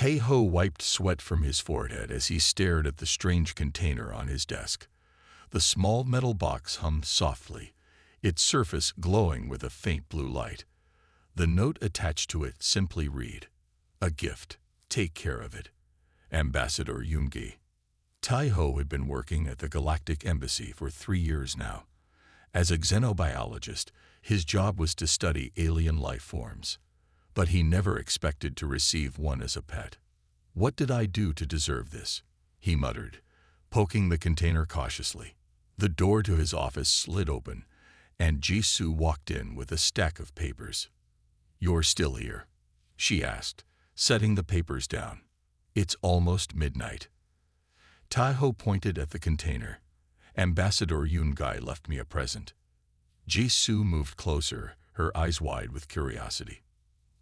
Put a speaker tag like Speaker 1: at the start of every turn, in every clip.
Speaker 1: Taiho wiped sweat from his forehead as he stared at the strange container on his desk. The small metal box hummed softly, its surface glowing with a faint blue light. The note attached to it simply read, "A gift. Take care of it. Ambassador Yoongi." Taiho had been working at the Galactic Embassy for 3 years now. As a xenobiologist, his job was to study alien life forms. But he never expected to receive one as a pet. "What did I do to deserve this?" he muttered, poking the container cautiously. The door to his office slid open, and Jisoo walked in with a stack of papers. "You're still here?" she asked, setting the papers down. "It's almost midnight." Taiho pointed at the container. "Ambassador Yoongi left me a present." Jisoo moved closer, her eyes wide with curiosity.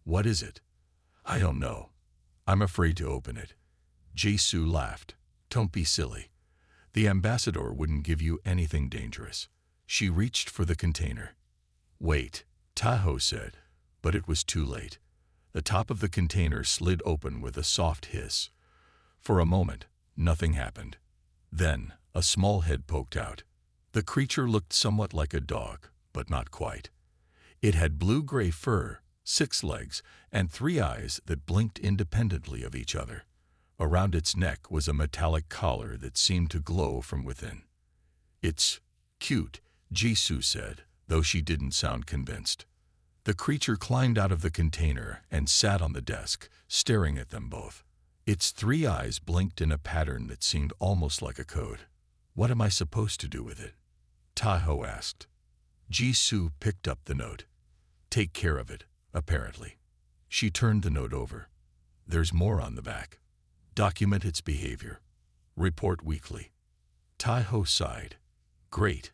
Speaker 1: "What is it?" "I don't know. I'm afraid to open it." Jisoo laughed. "Don't be silly. The ambassador wouldn't give you anything dangerous." She reached for the container. "Wait," Taiho said, but it was too late. The top of the container slid open with a soft hiss. For a moment, nothing happened. Then, a small head poked out. The creature looked somewhat like a dog, but not quite. It had blue-gray fur, 6 legs, and 3 eyes that blinked independently of each other. Around its neck was a metallic collar that seemed to glow from within. "It's cute," Jisoo said, though she didn't sound convinced. The creature climbed out of the container and sat on the desk, staring at them both. Its 3 eyes blinked in a pattern that seemed almost like a code. "What am I supposed to do with it?" Taiho asked. Jisoo picked up the note. "Take care of it, apparently." She turned the note over. "There's more on the back. Document its behavior. Report weekly." Taiho sighed. "Great.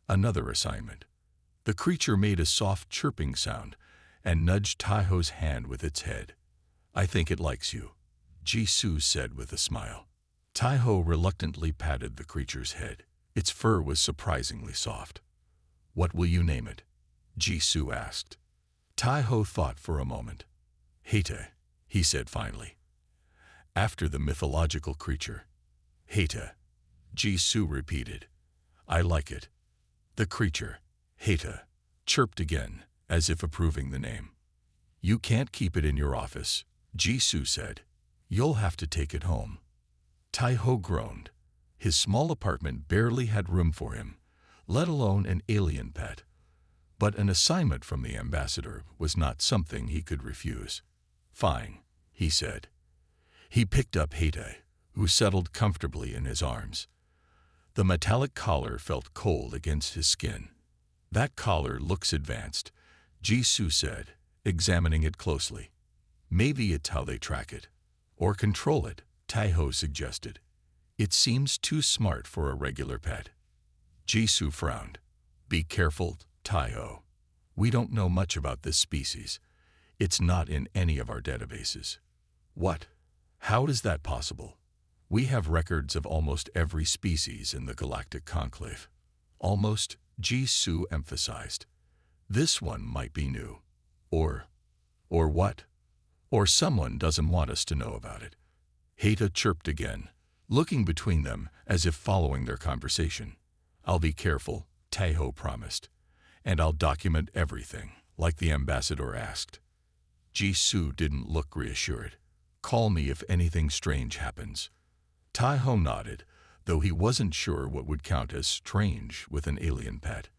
Speaker 1: Another assignment." The creature made a soft chirping sound and nudged Taiho's hand with its head. "I think it likes you," Jisoo said with a smile. Taiho reluctantly patted the creature's head. Its fur was surprisingly soft. "What will you name it?" Jisoo asked. Taiho thought for a moment. "Heta," he said finally. "After the mythological creature." "Heta," Jisoo repeated. "I like it." The creature, Heta, chirped again, as if approving the name. "You can't keep it in your office," Jisoo said. "You'll have to take it home." Taiho groaned. His small apartment barely had room for him, let alone an alien pet. But an assignment from the ambassador was not something he could refuse. "Fine," he said. He picked up Heta, who settled comfortably in his arms. The metallic collar felt cold against his skin. "That collar looks advanced," Jisoo said, examining it closely. "Maybe it's how they track it. Or control it," Taiho suggested. "It seems too smart for a regular pet." Jisoo frowned. "Be careful, Taiho. We don't know much about this species. It's not in any of our databases." "What? How is that possible? We have records of almost every species in the Galactic Conclave." "Almost," Jisoo emphasized. "This one might be new. Or what? Or someone doesn't want us to know about it." Heta chirped again, looking between them as if following their conversation. "I'll be careful," Taiho promised. "And I'll document everything, like the ambassador asked." Jisoo didn't look reassured. "Call me if anything strange happens." Taiho nodded, though he wasn't sure what would count as strange with an alien pet.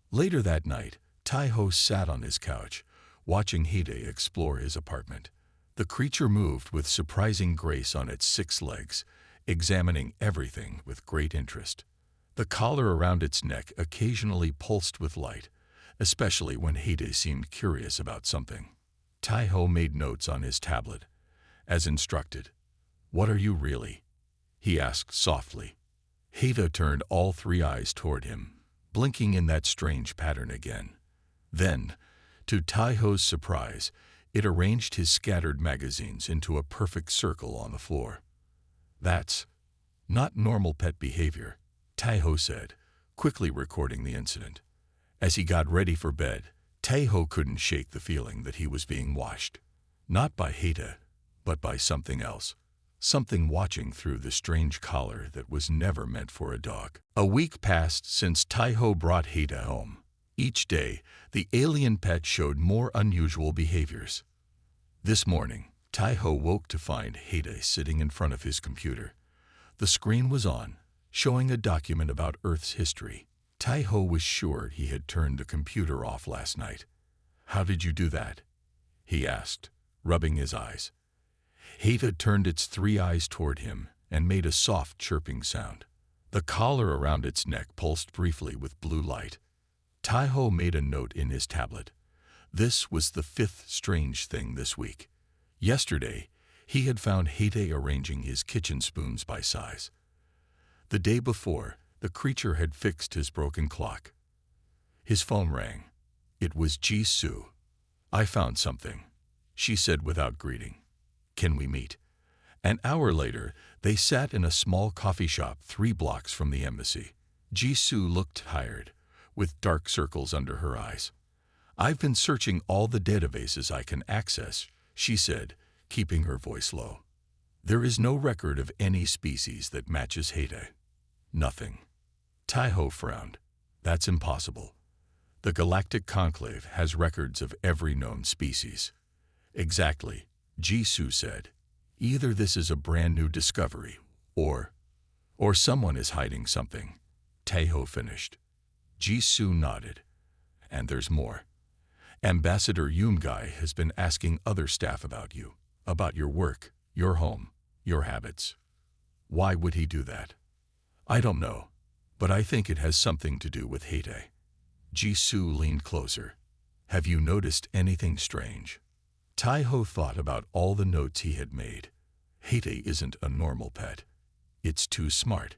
Speaker 1: Later that night, Taiho sat on his couch, watching Heta explore his apartment. The creature moved with surprising grace on its 6 legs, examining everything with great interest. The collar around its neck occasionally pulsed with light, especially when Heta seemed curious about something. Taiho made notes on his tablet, as instructed. "What are you really?" he asked softly. Heta turned all 3 eyes toward him, blinking in that strange pattern again. Then, to Taiho's surprise, it arranged his scattered magazines into a perfect circle on the floor. "That's not normal pet behavior," Taiho said, quickly recording the incident. As he got ready for bed, Taiho couldn't shake the feeling that he was being watched. Not by Heta, but by something else. Something watching through the strange collar that was never meant for a dog. A week passed since Tai-Ho brought Heta home. Each day, the alien pet showed more unusual behaviors. This morning, Tai-Ho woke to find Heta sitting in front of his computer. The screen was on, showing a document about Earth's history. Tai-Ho was sure he had turned the computer off last night. "How did you do that?" he asked, rubbing his eyes. Heta turned its 3 eyes toward him and made a soft chirping sound. The collar around its neck pulsed briefly with blue light. Tai-Ho made a note in his tablet. This was the 5th strange thing this week. Yesterday, he had found Heta arranging his kitchen spoons by size. The day before, the creature had fixed his broken clock. His phone rang. It was Jisoo. "I found something," she said without greeting. "Can we meet?" An hour later, they sat in a small coffee shop 3 blocks from the embassy. Jisoo looked tired, with dark circles under her eyes. "I've been searching all the databases I can access," she said, keeping her voice low. "There is no record of any species that matches Heta." "Nothing." Tai-Ho frowned. "That's impossible. The Galactic Conclave has records of every known species." "Exactly," Jisoo said. "Either this is a brand new discovery, or someone is hiding something." Tai-Ho finished. Jisoo nodded. "And there's more. Ambassador Yoongai has been asking other staff about you, about your work, your home, your habits." "Why would he do that?" "I don't know, but I think it has something to do with Heta." Jisoo leaned closer. "Have you noticed anything strange?" Tai-Ho thought about all the notes he had made. Heta isn't a normal pet. It's too smart.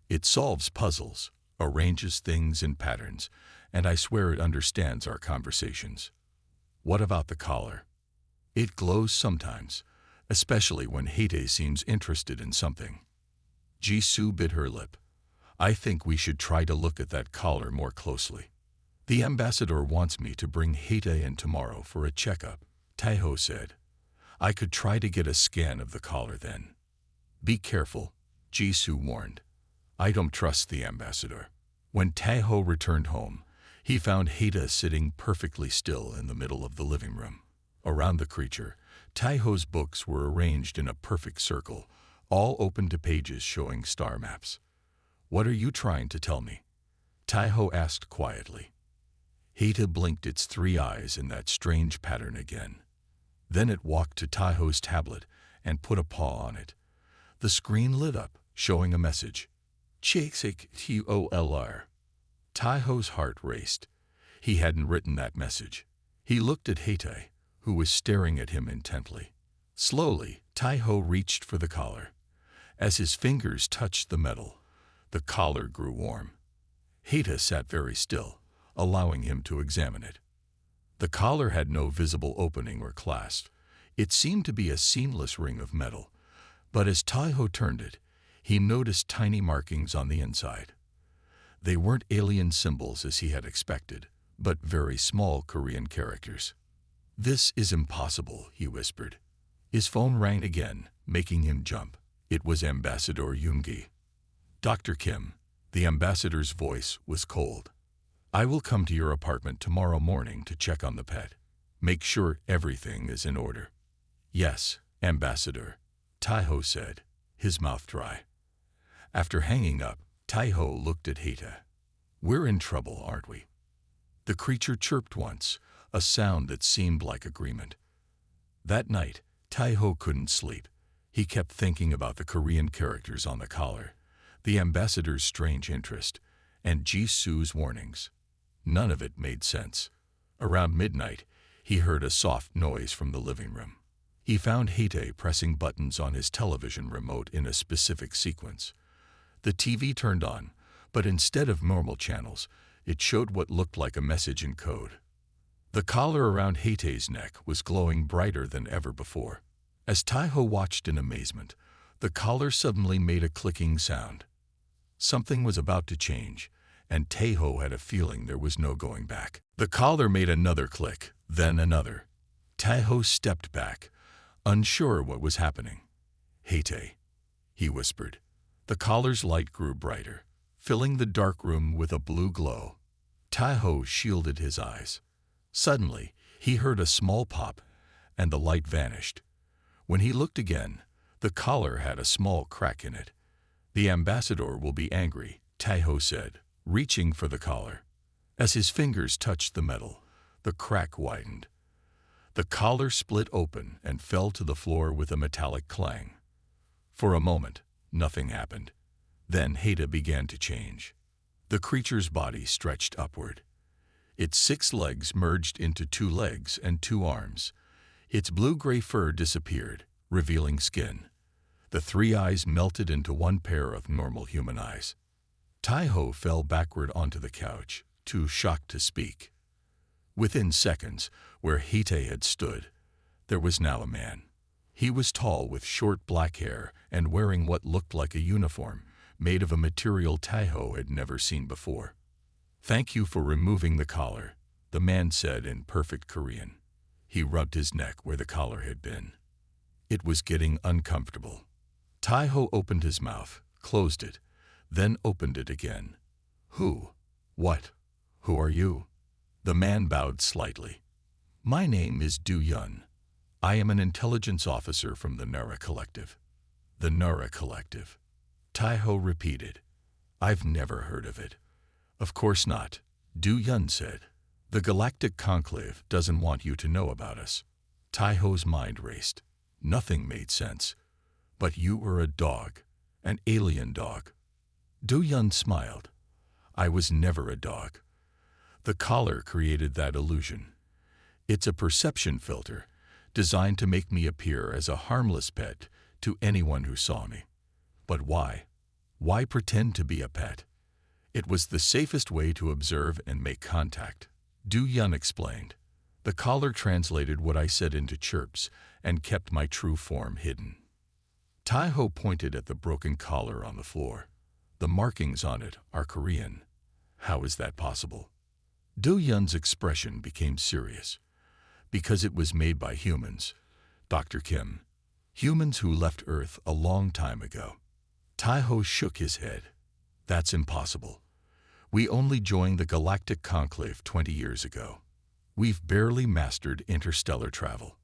Speaker 1: It solves puzzles, arranges things in patterns, and I swear it understands our conversations. "What about the collar?" "It glows sometimes, especially when Heta seems interested in something." Jisoo bit her lip. "I think we should try to look at that collar more closely." "The ambassador wants me to bring Heta in tomorrow for a checkup," Tai-Ho said. "I could try to get a scan of the collar then." "Be careful," Jisoo warned. "I don't trust the ambassador." When Tai-Ho returned home, he found Heta sitting perfectly still in the middle of the living room. Around the creature, Tai-Ho's books were arranged in a perfect circle, all open to pages showing star maps. "What are you trying to tell me?" Tai-Ho asked quietly. Heta blinked its 3 eyes in that strange pattern again. Then it walked to Tai-Ho's tablet and put a paw on it. The screen lit up, showing a message. "CHFY." Tai-Ho's heart raced. He hadn't written that message. He looked at Heta, who was staring at him intently. Slowly, Tai-Ho reached for the collar. As his fingers touched the metal, the collar grew warm. Heta sat very still, allowing him to examine it. The collar had no visible opening or clasp. It seemed to be a seamless ring of metal, but as Tai-Ho turned it, he noticed tiny markings on the inside. They weren't alien symbols as he had expected, but very small Korean characters. "This is impossible," he whispered. His phone rang again, making him jump. It was Ambassador Yoongi. "Dr. Kim," the ambassador's voice was cold. "I will come to your apartment tomorrow morning to check on the pet. Make sure everything is in order." "Yes, Ambassador," Tai-Ho said, his mouth dry. After hanging up, Tai-Ho looked at Heta. "We're in trouble, aren't we?" The creature chirped once, a sound that seemed like agreement. That night, Tai-Ho couldn't sleep. He kept thinking about the Korean characters on the collar, the ambassador's strange interest, and Jisoo's warnings. None of it made sense. Around midnight, he heard a soft noise from the living room. He found Heta pressing buttons on his television remote in a specific sequence. The TV turned on, but instead of normal channels, it showed what looked like a message in code. The collar around Heta's neck was glowing brighter than ever before. As Tai-Ho watched in amazement, the collar suddenly made a clicking sound. Something was about to change, and Tai-Ho had a feeling there was no going back. The collar made another click, then another. Tai-Ho stepped back, unsure what was happening. "Hate," he whispered. The collar's light grew brighter, filling the dark room with a blue glow. Tai-Ho shielded his eyes. Suddenly, he heard a small pop, and the light vanished. When he looked again, the collar had a small crack in it. "The ambassador will be angry," Tai-Ho said, reaching for the collar. As his fingers touched the metal, the crack widened. The collar split open and fell to the floor with a metallic clang. For a moment, nothing happened. Then Hada began to change. The creature's body stretched upward. Its 6 legs merged into 2 legs and 2 arms. Its blue-gray fur disappeared, revealing skin. The 3 eyes melted into 1 pair of normal human eyes. Tai-Ho fell backward onto the couch, too shocked to speak. Within seconds, where Hite had stood, there was now a man. He was tall with short black hair and wearing what looked like a uniform made of a material Tai-Ho had never seen before. "Thank you for removing the collar," the man said in perfect Korean. He rubbed his neck where the collar had been. It was getting uncomfortable. Tai-Ho opened his mouth, closed it, then opened it again. "Who? What? Who are you?" The man bowed slightly. "My name is Du Yun. I am an intelligence officer from the Nara Collective." "The Nara Collective," Tai-Ho repeated. "I've never heard of it." "Of course not," Du Yun said. "The Galactic Conclave doesn't want you to know about us." Tai-Ho's mind raced. Nothing made sense. "But you were a dog, an alien dog." Du Yun smiled. "I was never a dog. The collar created that illusion. It's a perception filter designed to make me appear as a harmless pet to anyone who saw me. But why? Why pretend to be a pet? It was the safest way to observe and make contact." Du Yun explained. "The collar translated what I said into chirps and kept my true form hidden." Tai-Ho pointed at the broken collar on the floor. "The markings on it are Korean. How is that possible?" Du Yun's expression became serious. "Because it was made by humans, Dr. Kim. Humans who left Earth a long time ago." Tai-Ho shook his head. "That's impossible. We only joined the Galactic Conclave 20 years ago. We've barely mastered interstellar travel."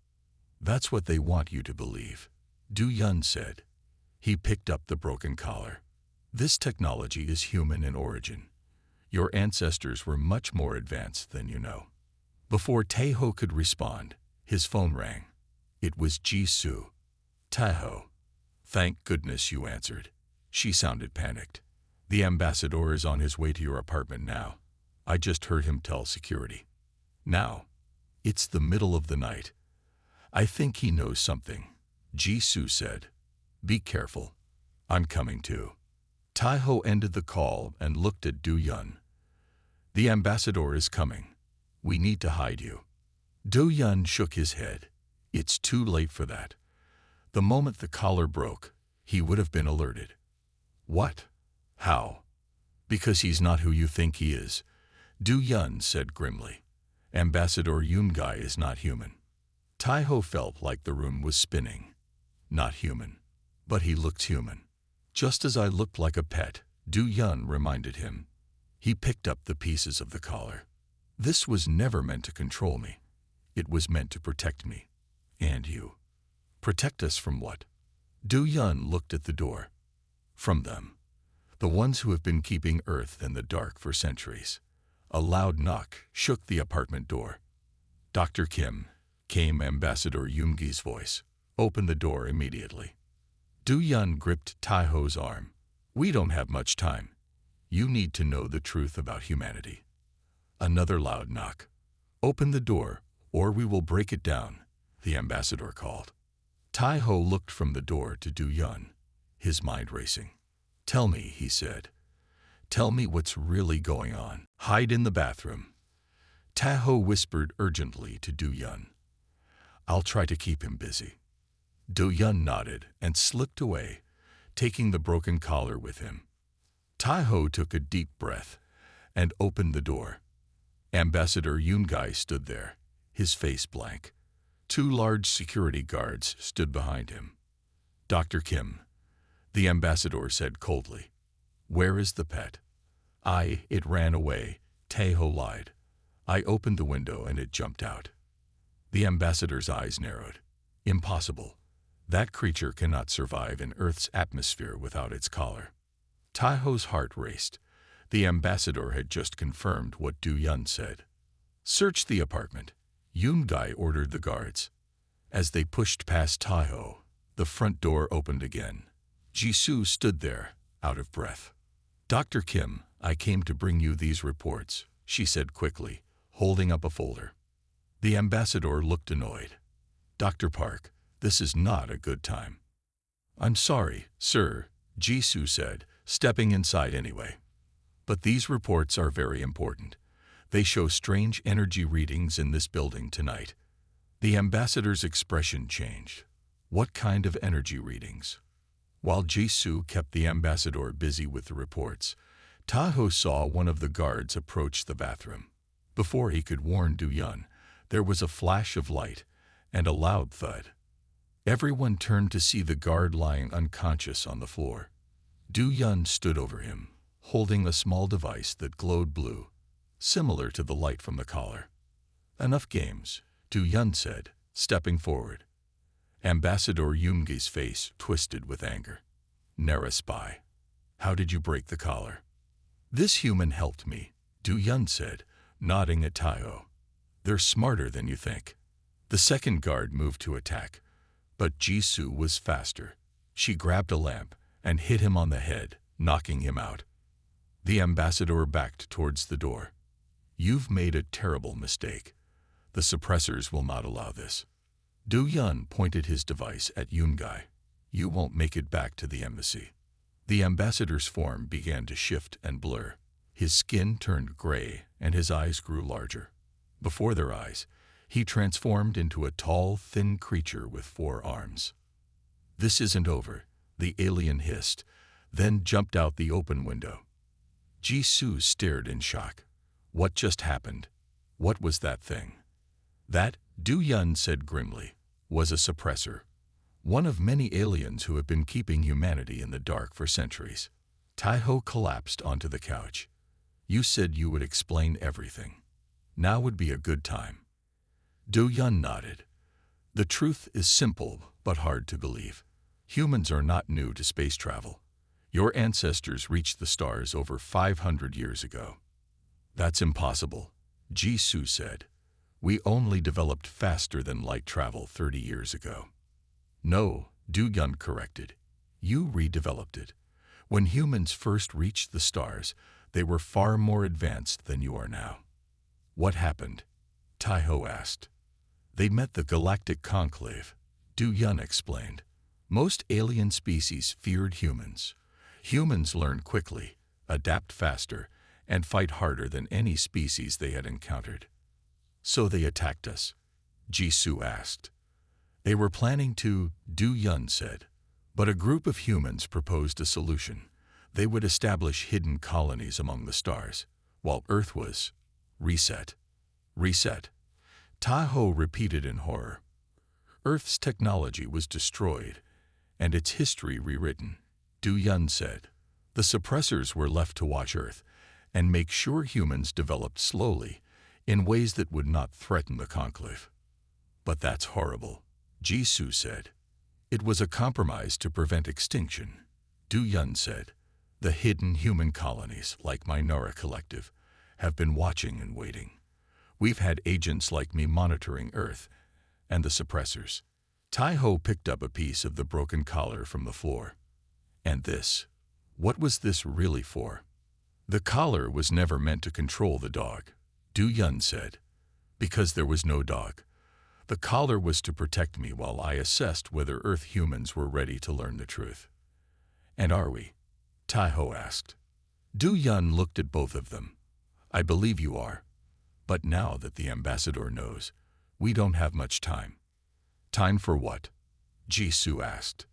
Speaker 1: "That's what they want you to believe," Du Yun said. He picked up the broken collar. "This technology is human in origin. Your ancestors were much more advanced than you know." Before Tai-Ho could respond, his phone rang. It was Ji-Soo. "Tai-Ho, thank goodness you answered." She sounded panicked. "The ambassador is on his way to your apartment now. I just heard him tell security." "Now? It's the middle of the night." "I think he knows something," Ji-Soo said. "Be careful. I'm coming too." Tai-Ho ended the call and looked at Du Yun. "The ambassador is coming. We need to hide you." Du Yun shook his head. "It's too late for that. The moment the collar broke, he would have been alerted." "What? How?" "Because he's not who you think he is," Du Yun said grimly. "Ambassador Yungai is not human." Tai-Ho felt like the room was spinning. Not human. But he looked human. "Just as I looked like a pet," Du Yun reminded him. He picked up the pieces of the collar. "This was never meant to control me. It was meant to protect me. And you." "Protect us from what?" Du Yun looked at the door. "From them. The ones who have been keeping Earth in the dark for centuries." A loud knock shook the apartment door. "Dr. Kim," came Ambassador Yoongi's voice. "Open the door immediately." Du Yun gripped Tai-Ho's arm. "We don't have much time. You need to know the truth about humanity." Another loud knock. "Open the door, or we will break it down," the ambassador called. Tai-Ho looked from the door to Du Yun, his mind racing. "Tell me," he said. "Tell me what's really going on." "Hide in the bathroom," Tai-Ho whispered urgently to Du Yun. "I'll try to keep him busy." Du Yun nodded and slipped away, taking the broken collar with him. Tai-Ho took a deep breath and opened the door. Ambassador Yungai stood there, his face blank. Two large security guards stood behind him. Dr. Kim, the ambassador said coldly. Where is the pet? It ran away, Tae-ho lied. I opened the window and it jumped out. The ambassador's eyes narrowed. Impossible. That creature cannot survive in Earth's atmosphere without its collar. Tae-ho's heart raced. The ambassador had just confirmed what Do-yun said. Search the apartment. Yoon-gai ordered the guards. As they pushed past Tae-ho, the front door opened again. Jisoo stood there, out of breath. Dr. Kim, I came to bring you these reports, she said quickly, holding up a folder. The ambassador looked annoyed. Dr. Park, this is not a good time. I'm sorry, sir, Jisoo said, stepping inside anyway. But these reports are very important. They show strange energy readings in this building tonight. The ambassador's expression changed. What kind of energy readings? While Jisoo kept the ambassador busy with the reports, Tae-ho saw one of the guards approach the bathroom. Before he could warn Do-yun, there was a flash of light and a loud thud. Everyone turned to see the guard lying unconscious on the floor. Do-yun stood over him, holding a small device that glowed blue, similar to the light from the collar. Enough games, Do-yun said, stepping forward. Ambassador Yoon-gai's face twisted with anger. Nara spy. How did you break the collar? This human helped me, Do-yun said, nodding at Tae-ho. They're smarter than you think. The second guard moved to attack, but Jisoo was faster. She grabbed a lamp and hit him on the head, knocking him out. The ambassador backed towards the door. You've made a terrible mistake. The suppressors will not allow this. Do-yun pointed his device at Yoon-gai. You won't make it back to the embassy. The ambassador's form began to shift and blur. His skin turned gray and his eyes grew larger. Before their eyes, he transformed into a tall, thin creature with 4 arms. This isn't over, the alien hissed, then jumped out the open window. Jisoo stared in shock. What just happened? What was that thing? That, Do-yun said grimly, was a suppressor. One of many aliens who have been keeping humanity in the dark for centuries. Tae-ho collapsed onto the couch. You said you would explain everything. Now would be a good time. Do-yun nodded. The truth is simple but hard to believe. Humans are not new to space travel. Your ancestors reached the stars over 500 years ago. That's impossible, Jisoo said. We only developed faster than light travel 30 years ago. No, Do-yun corrected. You redeveloped it. When humans first reached the stars, they were far more advanced than you are now. What happened? Tae-ho asked. They met the Galactic Conclave, Do-yun explained. Most alien species feared humans. Humans learn quickly, adapt faster, and fight harder than any species they had encountered. So they attacked us? Jisoo asked. They were planning to, Do-yun said. But a group of humans proposed a solution. They would establish hidden colonies among the stars, while Earth was reset. Reset. Tae-ho repeated in horror. Earth's technology was destroyed, and its history rewritten, Do-yun said. The suppressors were left to watch Earth and make sure humans developed slowly, in ways that would not threaten the conclave. But that's horrible, Jisoo said. It was a compromise to prevent extinction, Do-yun said. The hidden human colonies, like my Nara Collective, have been watching and waiting. We've had agents like me monitoring Earth and the suppressors. Tae-ho picked up a piece of the broken collar from the floor. And this? What was this really for? The collar was never meant to control the dog, Do-yun said. Because there was no dog. The collar was to protect me while I assessed whether Earth humans were ready to learn the truth. And are we? Tae-ho asked. Do-yun looked at both of them. I believe you are. But now that the ambassador knows, we don't have much time. Time for what? Jisoo asked.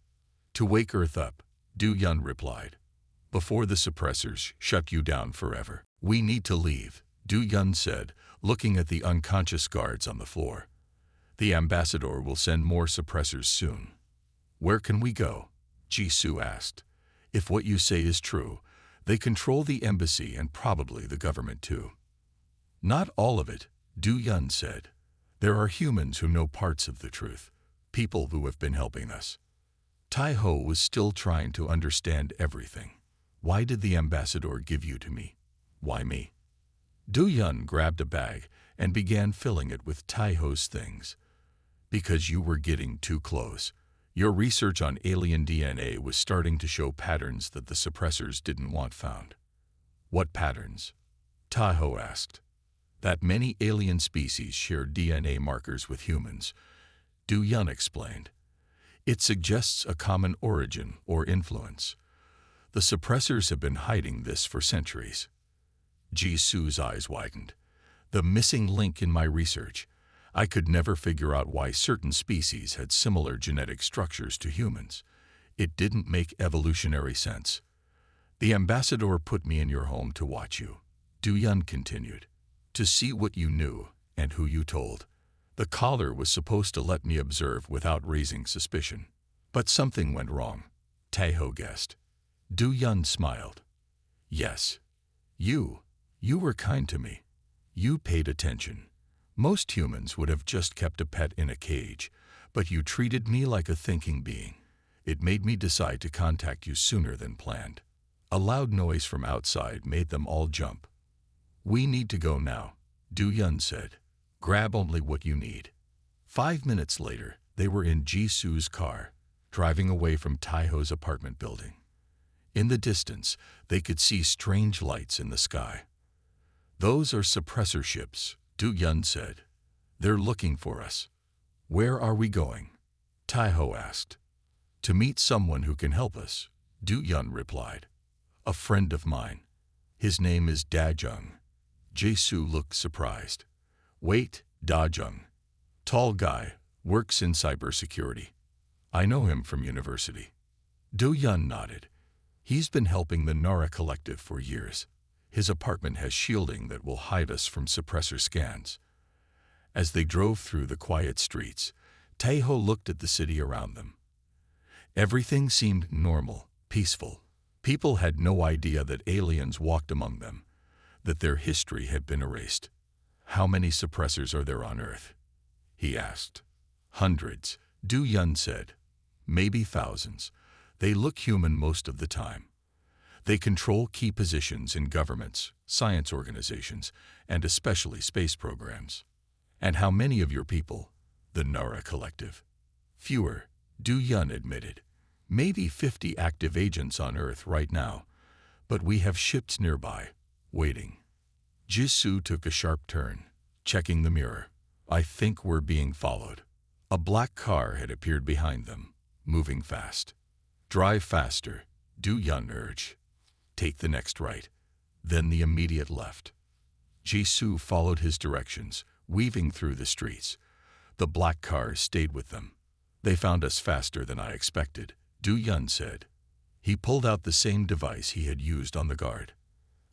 Speaker 1: To wake Earth up, Do-yun replied. Before the suppressors shut you down forever. We need to leave, Do-yun said, looking at the unconscious guards on the floor. The ambassador will send more suppressors soon. Where can we go? Jisoo asked. If what you say is true, they control the embassy and probably the government too. Not all of it, Du-yun said. There are humans who know parts of the truth, people who have been helping us. Tai-ho was still trying to understand everything. Why did the ambassador give you to me? Why me? Du-yun grabbed a bag and began filling it with Tai-ho's things. Because you were getting too close. Your research on alien DNA was starting to show patterns that the suppressors didn't want found. What patterns? Tai-ho asked. That many alien species share DNA markers with humans, Du-yun explained. It suggests a common origin or influence. The suppressors have been hiding this for centuries. Jisoo's eyes widened. The missing link in my research. I could never figure out why certain species had similar genetic structures to humans. It didn't make evolutionary sense. The ambassador put me in your home to watch you, Du-yun continued, to see what you knew and who you told. The collar was supposed to let me observe without raising suspicion. But something went wrong, Tai-ho guessed. Du-yun smiled. Yes. You were kind to me. You paid attention. Most humans would have just kept a pet in a cage, but you treated me like a thinking being. It made me decide to contact you sooner than planned. A loud noise from outside made them all jump. We need to go now, Du-yun said. Grab only what you need. 5 minutes later, they were in Jisoo's car, driving away from Tai-ho's apartment building. In the distance, they could see strange lights in the sky. Those are suppressor ships, Du-yun said. They're looking for us. Where are we going? Tai-ho asked. To meet someone who can help us, Du-yun replied. A friend of mine. His name is Da-jung. Jisoo looked surprised. Wait, Da-jung. Tall guy, works in cybersecurity. I know him from university. Du-yun nodded. He's been helping the Nara Collective for years. His apartment has shielding that will hide us from suppressor scans. As they drove through the quiet streets, Tai-ho looked at the city around them. Everything seemed normal, peaceful. People had no idea that aliens walked among them, that their history had been erased. How many suppressors are there on Earth? He asked. Hundreds, Du-yun said. Maybe thousands. They look human most of the time. They control key positions in governments, science organizations, and especially space programs. And how many of your people? The Nara Collective. Fewer, Du-yun admitted. Maybe 50 active agents on Earth right now, but we have ships nearby, waiting. Jisoo took a sharp turn, checking the mirror. I think we're being followed. A black car had appeared behind them, moving fast. Drive faster, Du-yun urged. Take the next right, then the immediate left. Jisoo followed his directions, weaving through the streets. The black cars stayed with them. They found us faster than I expected, Du-yun said. He pulled out the same device he had used on the guard.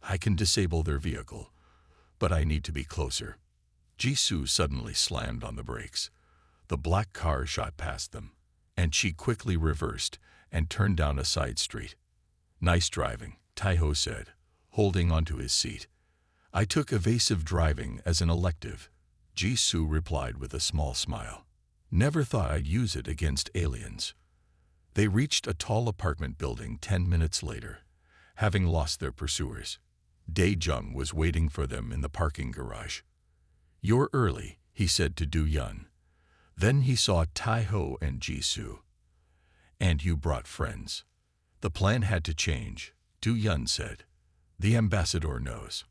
Speaker 1: I can disable their vehicle, but I need to be closer. Jisoo suddenly slammed on the brakes. The black car shot past them, and she quickly reversed and turned down a side street. Nice driving, Tai-ho said, holding onto his seat. I took evasive driving as an elective, Jisoo replied with a small smile. Never thought I'd use it against aliens. They reached a tall apartment building 10 minutes later, having lost their pursuers. Da-jung was waiting for them in the parking garage. You're early, he said to Du-yun. Then he saw Tai-ho and Jisoo. And you brought friends. The plan had to change, Du-yun said. The ambassador knows.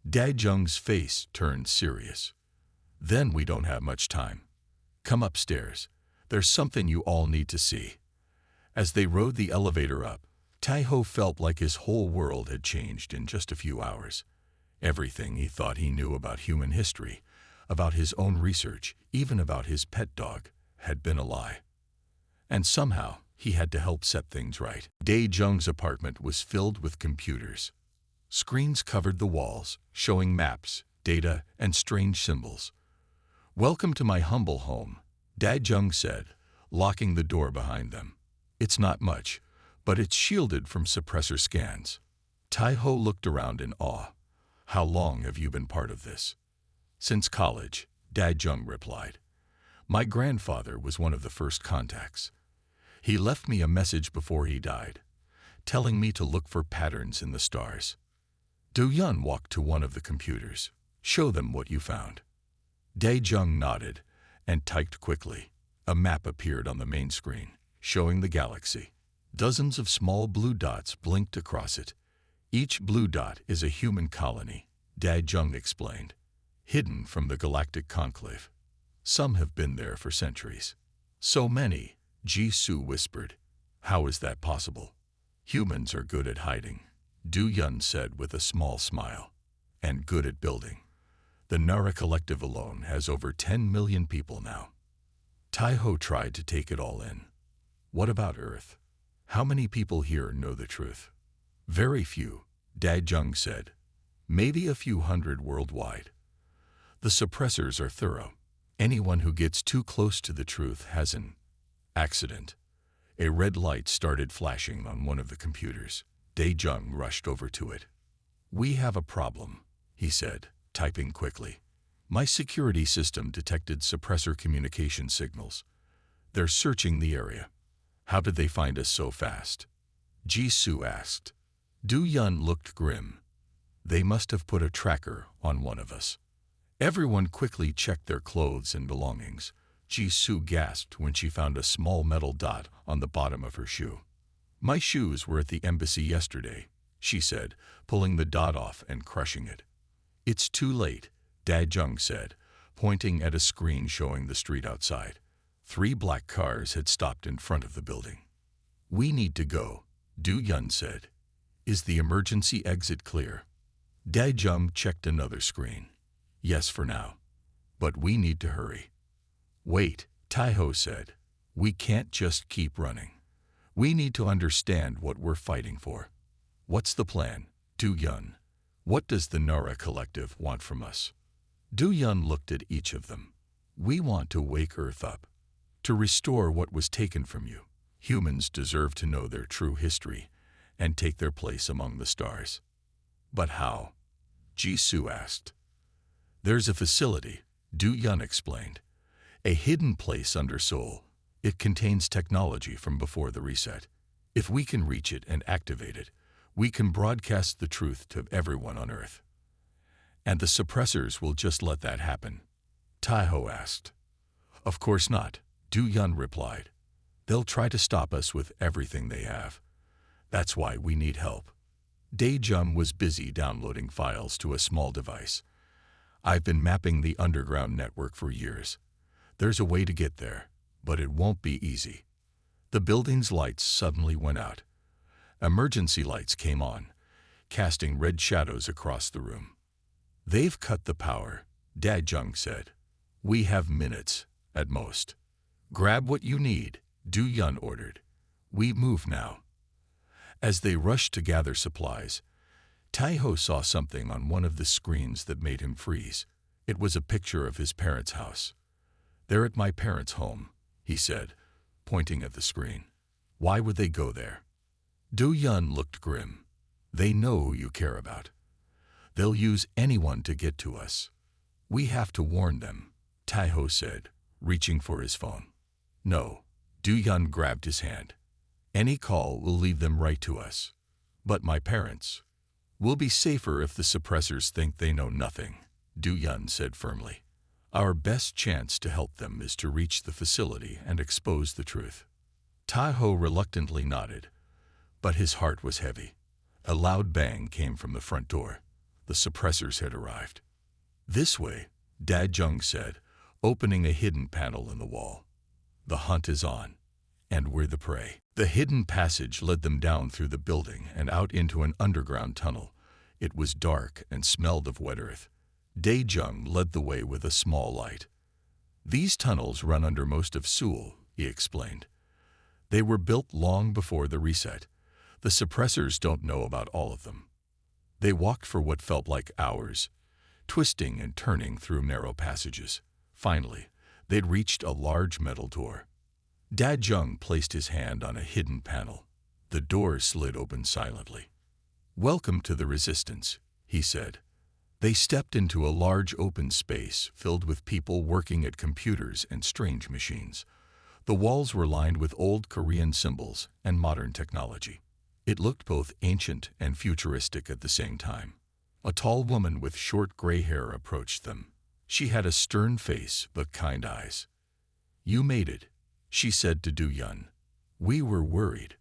Speaker 1: Da-jung's face turned serious. Then we don't have much time. Come upstairs. There's something you all need to see. As they rode the elevator up, Tai-ho felt like his whole world had changed in just a few hours. Everything he thought he knew about human history, about his own research, even about his pet dog, had been a lie. And somehow, he had to help set things right. Da-jung's apartment was filled with computers. Screens covered the walls, showing maps, data, and strange symbols. Welcome to my humble home, Dad Jung said, locking the door behind them. It's not much, but it's shielded from suppressor scans. Tai-ho looked around in awe. How long have you been part of this? Since college, Dad Jung replied. My grandfather was one of the first contacts. He left me a message before he died, telling me to look for patterns in the stars. Do Yun walked to one of the computers. Show them what you found. Dad Jung nodded and typed quickly. A map appeared on the main screen, showing the galaxy. Dozens of small blue dots blinked across it. Each blue dot is a human colony, Dad Jung explained, hidden from the galactic conclave. Some have been there for centuries. So many, Ji-Su whispered. How is that possible? Humans are good at hiding, Du Yun said with a small smile, and good at building. The Nara Collective alone has over 10 million people now. Tai-ho tried to take it all in. What about Earth? How many people here know the truth? Very few, Dad Jung said. Maybe a few hundred worldwide. The suppressors are thorough. Anyone who gets too close to the truth has an accident. A red light started flashing on one of the computers. Dad Jung rushed over to it. We have a problem, he said, typing quickly. My security system detected suppressor communication signals. They're searching the area. How did they find us so fast? Ji-Su asked. Du Yun looked grim. They must have put a tracker on one of us. Everyone quickly checked their clothes and belongings. Ji-Su gasped when she found a small metal dot on the bottom of her shoe. My shoes were at the embassy yesterday, she said, pulling the dot off and crushing it. It's too late, Dad Jung said, pointing at a screen showing the street outside. 3 black cars had stopped in front of the building. We need to go, Du Yun said. Is the emergency exit clear? Dad Jung checked another screen. Yes, for now. But we need to hurry. Wait, Tai-ho said. We can't just keep running. We need to understand what we're fighting for. What's the plan, Du Yun? What does the Nara Collective want from us? Du Yun looked at each of them. We want to wake Earth up. To restore what was taken from you. Humans deserve to know their true history and take their place among the stars. But how? Ji-Su asked. There's a facility, Du Yun explained. A hidden place under Seoul. It contains technology from before the reset. If we can reach it and activate it, we can broadcast the truth to everyone on Earth. And the suppressors will just let that happen? Tai-ho asked. Of course not, Du Yun replied. They'll try to stop us with everything they have. That's why we need help. Dad Jung was busy downloading files to a small device. I've been mapping the underground network for years. There's a way to get there, but it won't be easy. The building's lights suddenly went out. Emergency lights came on, casting red shadows across the room. They've cut the power, Dad Jung said. We have minutes, at most. Grab what you need, Du Yun ordered. We move now. As they rushed to gather supplies, Tai-ho saw something on one of the screens that made him freeze. It was a picture of his parents' house. They're at my parents' home, he said, pointing at the screen. Why would they go there? Du Yun looked grim. They know who you care about. They'll use anyone to get to us. We have to warn them, Tai-ho said, reaching for his phone. No, Du Yun grabbed his hand. Any call will lead them right to us. But my parents. We'll be safer if the suppressors think they know nothing, Du Yun said firmly. Our best chance to help them is to reach the facility and expose the truth. Tai-ho reluctantly nodded, but his heart was heavy. A loud bang came from the front door. The suppressors had arrived. This way, Dad Jung said, opening a hidden panel in the wall. The hunt is on, and we're the prey. The hidden passage led them down through the building and out into an underground tunnel. It was dark and smelled of wet earth. Dad Jung led the way with a small light. These tunnels run under most of Seoul, he explained. They were built long before the reset. The suppressors don't know about all of them. They walked for what felt like hours, twisting and turning through narrow passages. Finally, They'd reached a large metal door. Dad Jung placed his hand on a hidden panel. The door slid open silently. "Welcome to the Resistance," he said. They stepped into a large open space filled with people working at computers and strange machines. The walls were lined with old Korean symbols and modern technology. It looked both ancient and futuristic at the same time. A tall woman with short gray hair approached them. She had a stern face but kind eyes. "You made it," she said to Do Yun. "We were worried."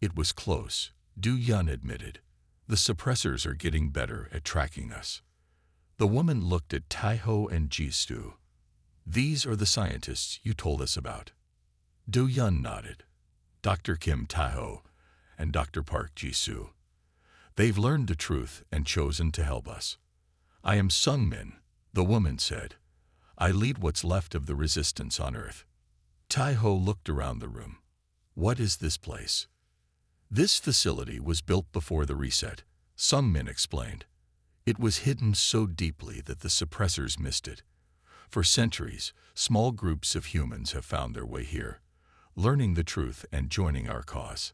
Speaker 1: "It was close," Do Yun admitted. "The suppressors are getting better at tracking us." The woman looked at Taiho and Jisoo. "These are the scientists you told us about." Do Yun nodded. "Dr. Kim Taiho and Dr. Park Jisoo. They've learned the truth and chosen to help us." "I am Sung Min," the woman said. "I lead what's left of the resistance on Earth." Taiho looked around the room. "What is this place?" "This facility was built before the reset," Sung Min explained. "It was hidden so deeply that the suppressors missed it. For centuries, small groups of humans have found their way here, learning the truth and joining our cause."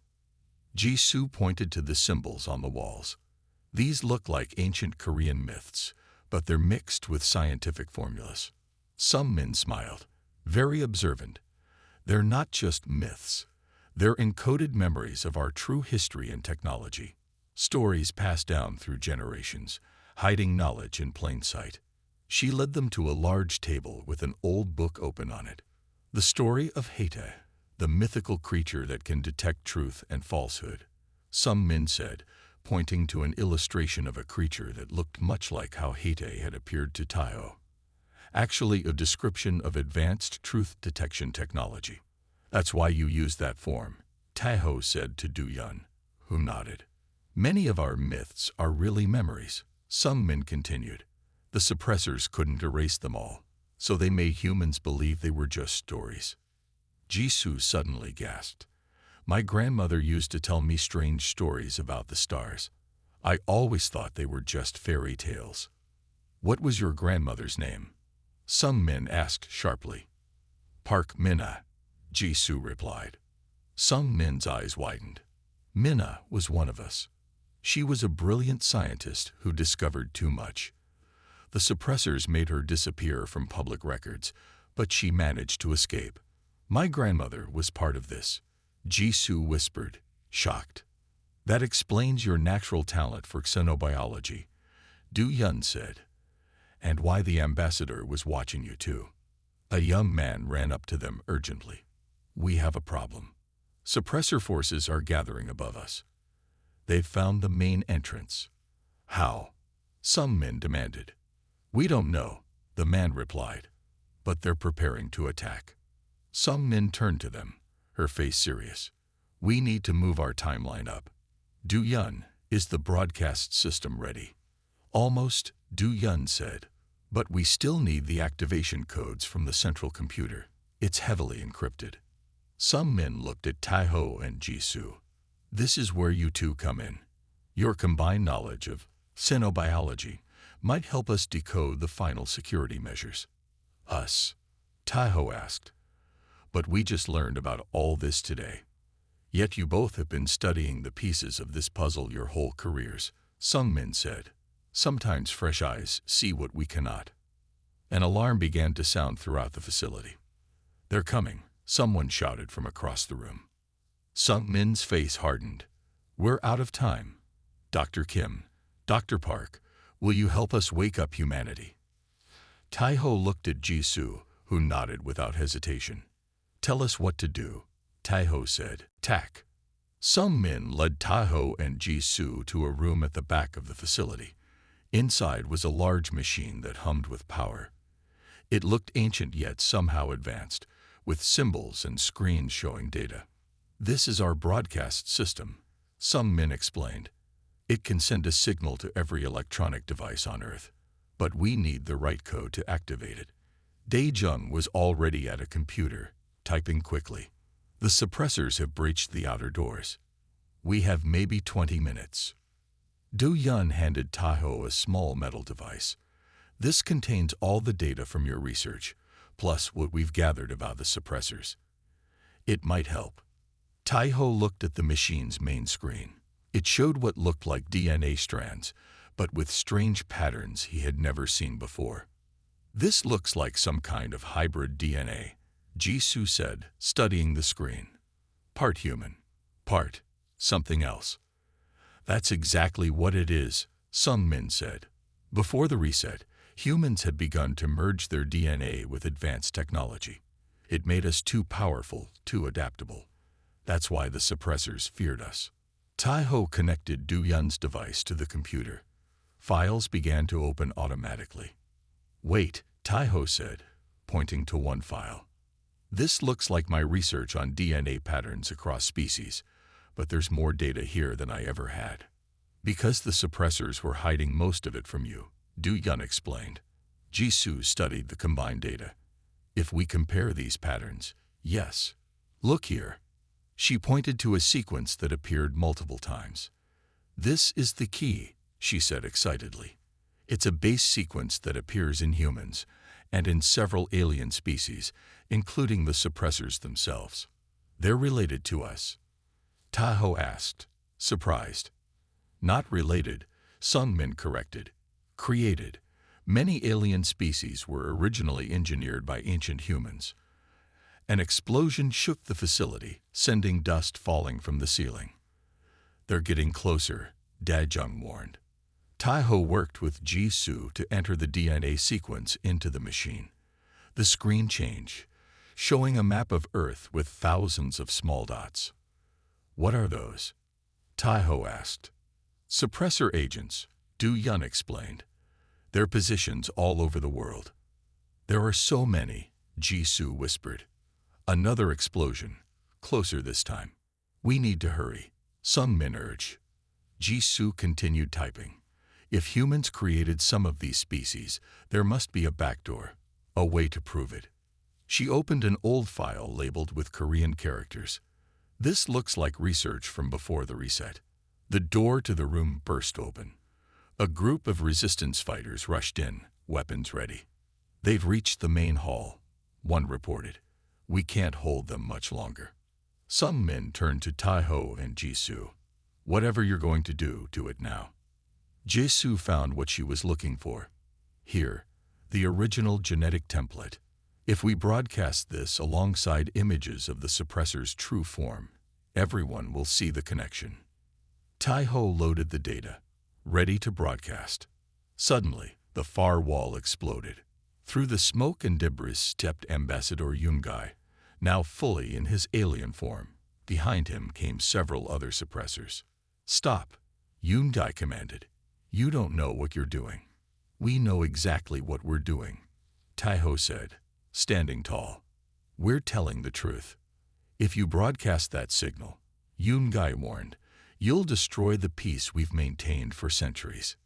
Speaker 1: Jisoo pointed to the symbols on the walls. "These look like ancient Korean myths, but they're mixed with scientific formulas." Sung Min smiled, very observant. "They're not just myths. They're encoded memories of our true history and technology. Stories passed down through generations, hiding knowledge in plain sight." She led them to a large table with an old book open on it. "The story of Hete, the mythical creature that can detect truth and falsehood," Sung Min said, pointing to an illustration of a creature that looked much like how Hete had appeared to Taiho. "Actually a description of advanced truth detection technology." "That's why you used that form," Taiho said to Do Yun, who nodded. "Many of our myths are really memories," Sung Min continued. "The suppressors couldn't erase them all, so they made humans believe they were just stories." Jisoo suddenly gasped. "My grandmother used to tell me strange stories about the stars. I always thought they were just fairy tales." "What was your grandmother's name?" Sung Min asked sharply. "Park Minna," Jisoo replied. Sung Min's eyes widened. "Minna was one of us. She was a brilliant scientist who discovered too much. The suppressors made her disappear from public records, but she managed to escape. My grandmother was part of this," Jisoo whispered, shocked. "That explains your natural talent for xenobiology," Do Yun said. "And why the ambassador was watching you too." A young man ran up to them urgently. "We have a problem. Suppressor forces are gathering above us. They've found the main entrance." "How?" Sung Min demanded. "We don't know," the man replied, "but they're preparing to attack." Sung Min turned to them, her face serious. "We need to move our timeline up." "Do Yun, is the broadcast system ready?" "Almost," Do Yun said. "But we still need the activation codes from the central computer. It's heavily encrypted." Sung Min looked at Taiho and Jisoo. "This is where you two come in. Your combined knowledge of xenobiology might help us decode the final security measures." "Us?" Taiho asked. "But we just learned about all this today. Yet you both have been studying the pieces of this puzzle your whole careers," Sung Min said. "Sometimes fresh eyes see what we cannot." An alarm began to sound throughout the facility. "They're coming," someone shouted from across the room. Sung Min's face hardened. "We're out of time. Dr. Kim, Dr. Park, will you help us wake up humanity?" Taiho looked at Jisoo, who nodded without hesitation. "Tell us what to do," Taiho said. "Tack." Sung Min led Taiho and Jisoo to a room at the back of the facility. Inside was a large machine that hummed with power. It looked ancient yet somehow advanced, with symbols and screens showing data. "This is our broadcast system," Sung Min explained. "It can send a signal to every electronic device on Earth, but we need the right code to activate it." Daejung was already at a computer, typing quickly. "The suppressors have breached the outer doors. We have maybe 20 minutes." Do Yun handed Taiho a small metal device. "This contains all the data from your research. plus what we've gathered about the suppressors. It might help. Taiho looked at the machine's main screen. It showed what looked like DNA strands, but with strange patterns he had never seen before. This looks like some kind of hybrid DNA, Jisoo said, studying the screen. Part human, part something else. That's exactly what it is, Sungmin said. Before the reset, humans had begun to merge their DNA with advanced technology. It made us too powerful, too adaptable. That's why the suppressors feared us. Taiho connected Du Yun's device to the computer. Files began to open automatically. Wait, Taiho said, pointing to one file. This looks like my research on DNA patterns across species, but there's more data here than I ever had. Because the suppressors were hiding most of it from you, Du Yun explained. Jisoo studied the combined data. If we compare these patterns, yes. Look here. She pointed to a sequence that appeared multiple times. This is the key, she said excitedly. It's a base sequence that appears in humans and in several alien species, including the suppressors themselves. They're related to us. Taiho asked, surprised. Not related, Sungmin corrected. Created. Many alien species were originally engineered by ancient humans. An explosion shook the facility, sending dust falling from the ceiling. They're getting closer, Dajung warned. Taiho worked with Jisoo to enter the DNA sequence into the machine. The screen changed, showing a map of Earth with thousands of small dots. What are those? Taiho asked. Suppressor agents, Du Yun explained. Their positions all over the world. There are so many, Jisoo whispered. Another explosion, closer this time. We need to hurry, Sungmin urged. Jisoo continued typing. If humans created some of these species, there must be a backdoor, a way to prove it. She opened an old file labeled with Korean characters. This looks like research from before the reset. The door to the room burst open. A group of resistance fighters rushed in, weapons ready. They've reached the main hall, one reported. We can't hold them much longer. Sungmin turned to Taiho and Jisoo. Whatever you're going to do it now. Jisoo found what she was looking for. Here, the original genetic template. If we broadcast this alongside images of the suppressor's true form, everyone will see the connection. Taiho loaded the data, ready to broadcast. Suddenly, the far wall exploded. Through the smoke and debris stepped Ambassador Yoongai, now fully in his alien form. Behind him came several other suppressors. Stop, Yoongai commanded. You don't know what you're doing. We know exactly what we're doing, Taiho said, standing tall. We're telling the truth. If you broadcast that signal, Yoongai warned, you'll destroy the peace we've maintained for centuries.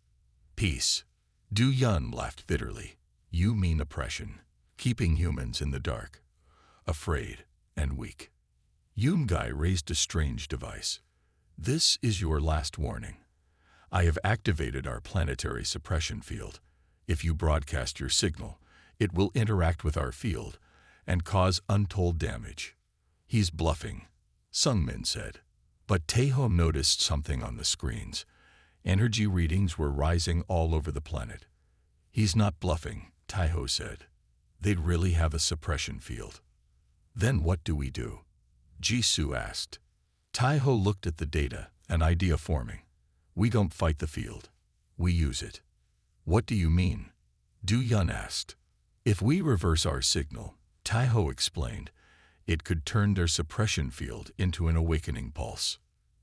Speaker 1: Peace. Du Yun laughed bitterly. You mean oppression, keeping humans in the dark, afraid and weak. Yoongai raised a strange device. This is your last warning. I have activated our planetary suppression field. If you broadcast your signal, it will interact with our field and cause untold damage. He's bluffing, Sungmin said. But Taiho noticed something on the screens. Energy readings were rising all over the planet. He's not bluffing, Taiho said. They'd really have a suppression field. Then what do we do? Jisoo asked. Taiho looked at the data, an idea forming. We don't fight the field. We use it. What do you mean? Du Yun asked. If we reverse our signal, Taiho explained, it could turn their suppression field into an awakening pulse.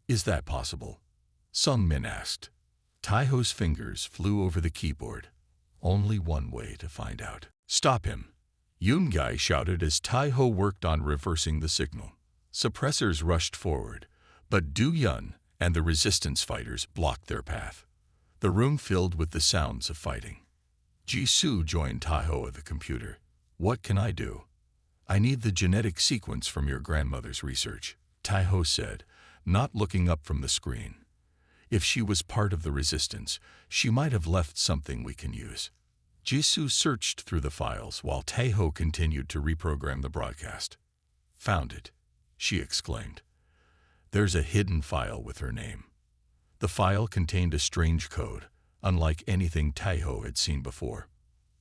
Speaker 1: Is that possible? Sungmin asked. Taiho's fingers flew over the keyboard. Only one way to find out. Stop him! Yoongai shouted as Taiho worked on reversing the signal. Suppressors rushed forward, but Du Yun and the resistance fighters blocked their path. The room filled with the sounds of fighting. Jisoo joined Taiho at the computer. What can I do? I need the genetic sequence from your grandmother's research, Taiho said, not looking up from the screen. If she was part of the resistance, she might have left something we can use. Jisoo searched through the files while Taeho continued to reprogram the broadcast. "Found it," she exclaimed. "There's a hidden file with her name." The file contained a strange code, unlike anything Taeho had seen before.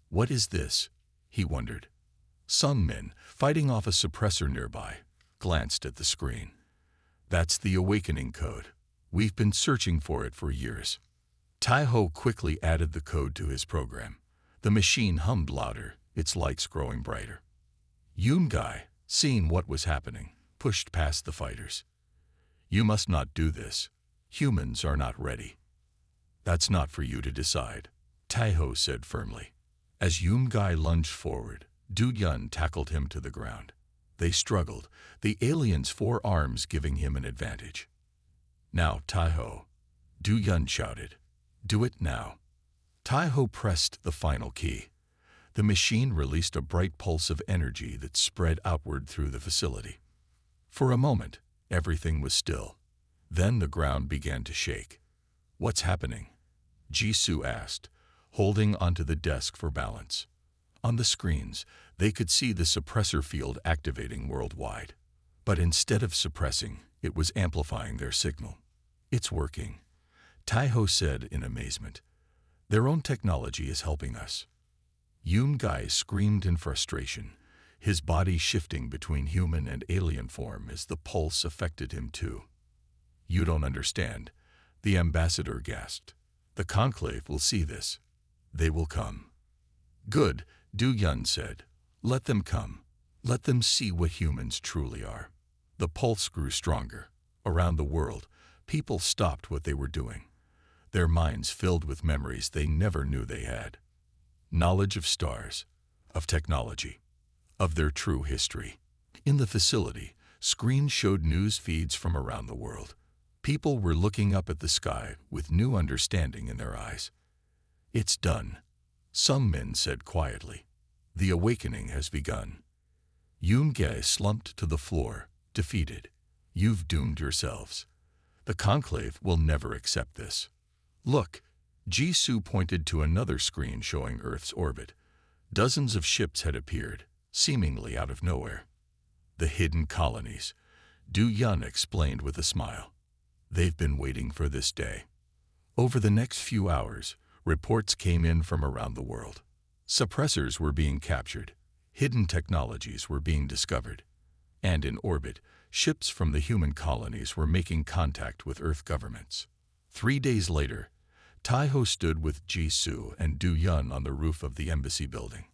Speaker 1: "What is this?" he wondered. Some men, fighting off a suppressor nearby, glanced at the screen. "That's the awakening code. We've been searching for it for years." Taeho quickly added the code to his program. The machine hummed louder, its lights growing brighter. Yoon-gai, seeing what was happening, pushed past the fighters. "You must not do this. Humans are not ready." "That's not for you to decide," Taeho said firmly. As Yoon-gai lunged forward, Do-yeon tackled him to the ground. They struggled, the alien's 4 arms giving him an advantage. "Now, Taeho," Do-yeon shouted. "Do it now." Taeho pressed the final key. The machine released a bright pulse of energy that spread outward through the facility. For a moment, everything was still. Then the ground began to shake. "What's happening?" Jisoo asked, holding onto the desk for balance. On the screens, they could see the suppressor field activating worldwide. But instead of suppressing, it was amplifying their signal. "It's working," Taeho said in amazement. "Their own technology is helping us." Yoon-gai screamed in frustration, his body shifting between human and alien form as the pulse affected him too. "You don't understand," the ambassador gasped. "The conclave will see this. They will come." "Good," Do-yeon said. "Let them come. Let them see what humans truly are." The pulse grew stronger. Around the world, people stopped what they were doing, their minds filled with memories they never knew they had. Knowledge of stars, of technology, of their true history. In the facility, screens showed news feeds from around the world. People were looking up at the sky with new understanding in their eyes. "It's done," some men said quietly. "The awakening has begun." Yoon-gai slumped to the floor, defeated. "You've doomed yourselves. The conclave will never accept this." "Look," Jisoo pointed to another screen showing Earth's orbit. Dozens of ships had appeared, seemingly out of nowhere. "The hidden colonies," Do-yeon explained with a smile. "They've been waiting for this day." Over the next few hours, reports came in from around the world. Suppressors were being captured, hidden technologies were being discovered, and in orbit, ships from the human colonies were making contact with Earth governments. 3 days later, Taeho stood with Jisoo and Do-yeon on the roof of the embassy building.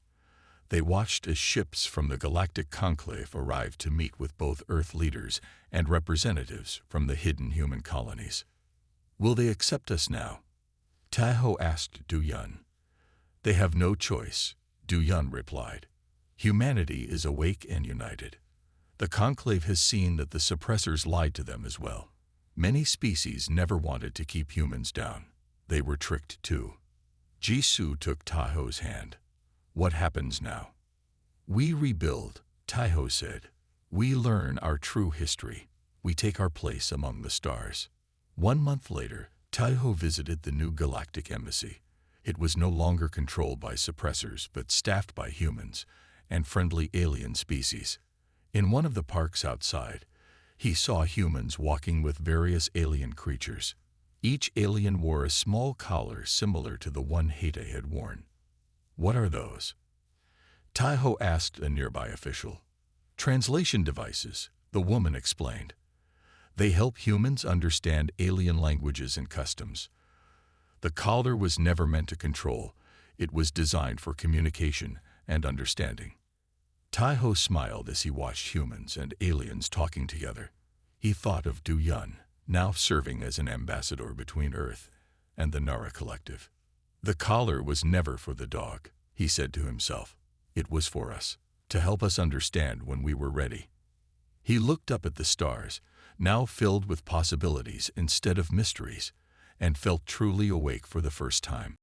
Speaker 1: They watched as ships from the Galactic Conclave arrived to meet with both Earth leaders and representatives from the hidden human colonies. "Will they accept us now?" Taeho asked Do-yeon. "They have no choice," Do-yeon replied. "Humanity is awake and united. The Conclave has seen that the suppressors lied to them as well. Many species never wanted to keep humans down. They were tricked too." Jisoo took Taeho's hand. "What happens now?" "We rebuild," Taeho said. "We learn our true history. We take our place among the stars." 1 month later, Taeho visited the new galactic embassy. It was no longer controlled by suppressors, but staffed by humans and friendly alien species. In one of the parks outside, he saw humans walking with various alien creatures. Each alien wore a small collar similar to the one Heta had worn. "What are those?" Taeho asked a nearby official. "Translation devices," the woman explained. "They help humans understand alien languages and customs." The collar was never meant to control. It was designed for communication and understanding. Taeho smiled as he watched humans and aliens talking together. He thought of Do-yeon, now serving as an ambassador between Earth and the Nara Collective. "The collar was never for the dog," he said to himself. "It was for us, to help us understand when we were ready." He looked up at the stars, now filled with possibilities instead of mysteries, and felt truly awake for the first time.